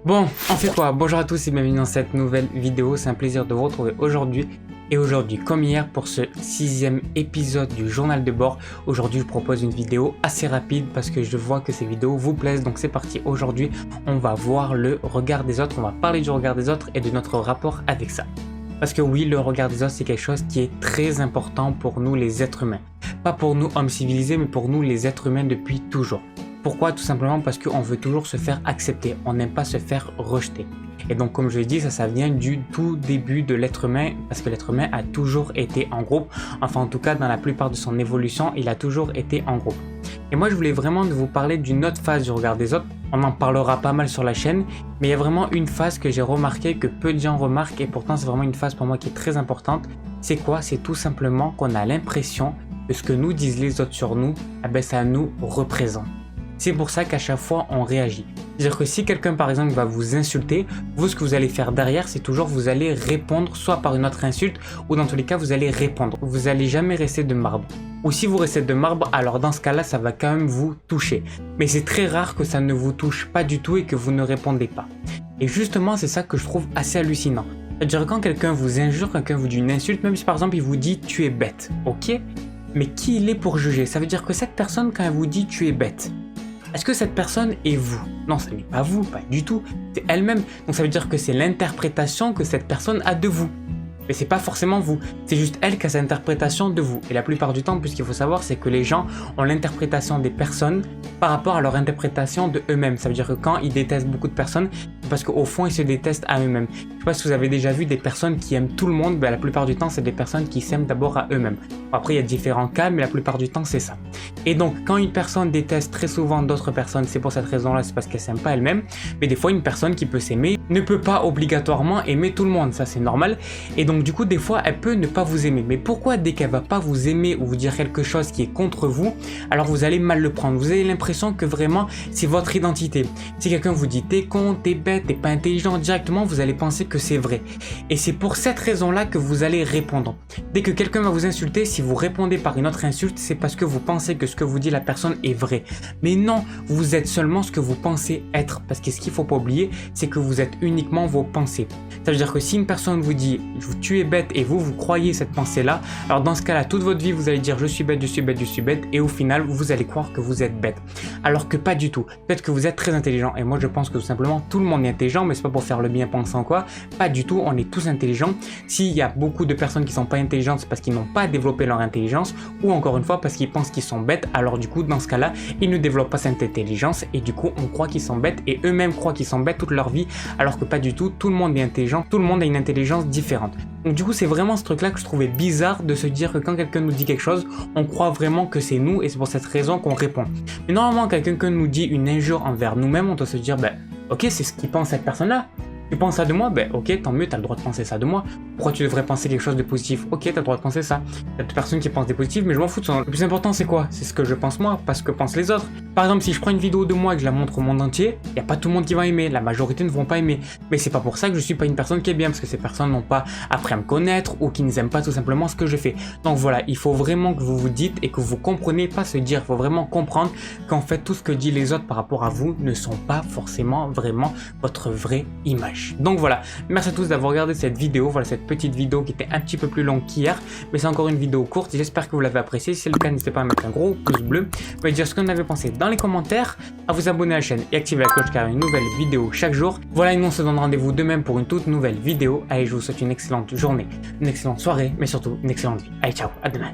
Bon, on fait quoi? Bonjour à tous et bienvenue dans cette nouvelle vidéo, c'est un plaisir de vous retrouver aujourd'hui. Et aujourd'hui, comme hier, pour ce 6e épisode du journal de bord, aujourd'hui je vous propose une vidéo assez rapide parce que je vois que ces vidéos vous plaisent, donc c'est parti. Aujourd'hui, on va voir le regard des autres, on va parler du regard des autres et de notre rapport avec ça. Parce que oui, le regard des autres, c'est quelque chose qui est très important pour nous les êtres humains. Pas pour nous hommes civilisés, mais pour nous les êtres humains depuis toujours. Pourquoi? Tout simplement parce qu'on veut toujours se faire accepter, on n'aime pas se faire rejeter. Et donc comme je l'ai dit, ça vient du tout début de l'être humain, parce que l'être humain a toujours été en groupe, enfin en tout cas dans la plupart de son évolution, il a toujours été en groupe. Et moi je voulais vraiment vous parler d'une autre phase du regard des autres, on en parlera pas mal sur la chaîne, mais il y a vraiment une phase que j'ai remarqué, que peu de gens remarquent, et pourtant c'est vraiment une phase pour moi qui est très importante. C'est quoi? C'est tout simplement qu'on a l'impression que ce que nous disent les autres sur nous, ça nous représente. C'est pour ça qu'à chaque fois on réagit. C'est-à-dire que si quelqu'un par exemple va vous insulter, vous ce que vous allez faire derrière c'est toujours vous allez répondre soit par une autre insulte ou dans tous les cas vous allez répondre. Vous n'allez jamais rester de marbre. Ou si vous restez de marbre, alors dans ce cas-là ça va quand même vous toucher. Mais c'est très rare que ça ne vous touche pas du tout et que vous ne répondez pas. Et justement c'est ça que je trouve assez hallucinant. C'est-à-dire quand quelqu'un vous injure, quelqu'un vous dit une insulte, même si par exemple il vous dit tu es bête, ok? Mais qui il est pour juger? Ça veut dire que cette personne quand elle vous dit tu es bête, est-ce que cette personne est vous? Non, ce n'est pas vous, pas du tout. C'est elle-même. Donc ça veut dire que c'est l'interprétation que cette personne a de vous. Mais c'est pas forcément vous. C'est juste elle qui a cette interprétation de vous. Et la plupart du temps, puisqu'il faut savoir, c'est que les gens ont l'interprétation des personnes par rapport à leur interprétation de eux-mêmes. Ça veut dire que quand ils détestent beaucoup de personnes, c'est parce qu'au fond, ils se détestent à eux-mêmes. Je sais pas si vous avez déjà vu des personnes qui aiment tout le monde, la plupart du temps, c'est des personnes qui s'aiment d'abord à eux-mêmes. Après, il y a différents cas, mais la plupart du temps, c'est ça. Et donc, quand une personne déteste très souvent d'autres personnes, c'est pour cette raison-là, c'est parce qu'elle s'aime pas elle-même. Mais des fois, une personne qui peut s'aimer ne peut pas obligatoirement aimer tout le monde. Ça, c'est normal. Et donc, du coup, des fois, elle peut ne pas vous aimer. Mais pourquoi, dès qu'elle va pas vous aimer ou vous dire quelque chose qui est contre vous, alors vous allez mal le prendre. Vous avez l'impression que vraiment, c'est votre identité. Si quelqu'un vous dit t'es con, t'es bête, t'es pas intelligent, directement, vous allez penser que c'est vrai. Et c'est pour cette raison-là que vous allez répondre. Dès que quelqu'un va vous insulter, si vous répondez par une autre insulte, c'est parce que vous pensez que ce que vous dit la personne est vrai. Mais non, vous êtes seulement ce que vous pensez être. Parce que ce qu'il faut pas oublier, c'est que vous êtes uniquement vos pensées. Ça veut dire que si une personne vous dit tu es bête et vous croyez cette pensée-là, alors dans ce cas-là, toute votre vie, vous allez dire je suis bête, je suis bête, je suis bête, et au final, vous allez croire que vous êtes bête. Alors que pas du tout. Peut-être que vous êtes très intelligent, et moi je pense que tout simplement tout le monde est intelligent, mais c'est pas pour faire le bien pensant quoi. Pas du tout, on est tous intelligents. S'il y a beaucoup de personnes qui sont pas intelligentes, c'est parce qu'ils n'ont pas développé leur intelligence, ou encore une fois parce qu'ils pensent qu'ils sont bêtes, alors du coup dans ce cas-là, ils ne développent pas cette intelligence, et du coup on croit qu'ils sont bêtes, et eux-mêmes croient qu'ils sont bêtes toute leur vie, alors que pas du tout, tout le monde est intelligent, tout le monde a une intelligence différente. Donc du coup c'est vraiment ce truc là que je trouvais bizarre de se dire que quand quelqu'un nous dit quelque chose, on croit vraiment que c'est nous et c'est pour cette raison qu'on répond. Mais normalement quand quelqu'un nous dit une injure envers nous-mêmes, on doit se dire ok c'est ce qu'il pense cette personne là. Tu penses ça de moi? Ok, tant mieux, t'as le droit de penser ça de moi. Pourquoi tu devrais penser quelque chose de positif? Ok, t'as le droit de penser ça. Il y a des personnes qui pensent des positifs, mais je m'en fous de ça. Le plus important, c'est quoi? C'est ce que je pense moi, pas ce que pensent les autres. Par exemple, si je prends une vidéo de moi et que je la montre au monde entier, il n'y a pas tout le monde qui va aimer. La majorité ne vont pas aimer. Mais c'est pas pour ça que je suis pas une personne qui est bien, parce que ces personnes n'ont pas appris à me connaître ou qui n'aiment pas tout simplement ce que je fais. Donc voilà, il faut vraiment que vous vous dites et que vous comprenez, pas se dire, il faut vraiment comprendre qu'en fait, tout ce que disent les autres par rapport à vous ne sont pas forcément vraiment votre vraie image. Donc voilà. Merci à tous d'avoir regardé cette vidéo, voilà cette petite vidéo qui était un petit peu plus longue qu'hier, mais c'est encore une vidéo courte, j'espère que vous l'avez appréciée. Si c'est le cas, n'hésitez pas à mettre un gros pouce bleu, vous pouvez dire ce que vous en avez pensé dans les commentaires, à vous abonner à la chaîne et activer la cloche car il y a une nouvelle vidéo chaque jour. Voilà, et nous on se donne rendez-vous demain pour une toute nouvelle vidéo. Allez, je vous souhaite une excellente journée, une excellente soirée, mais surtout une excellente vie. Allez, ciao, à demain.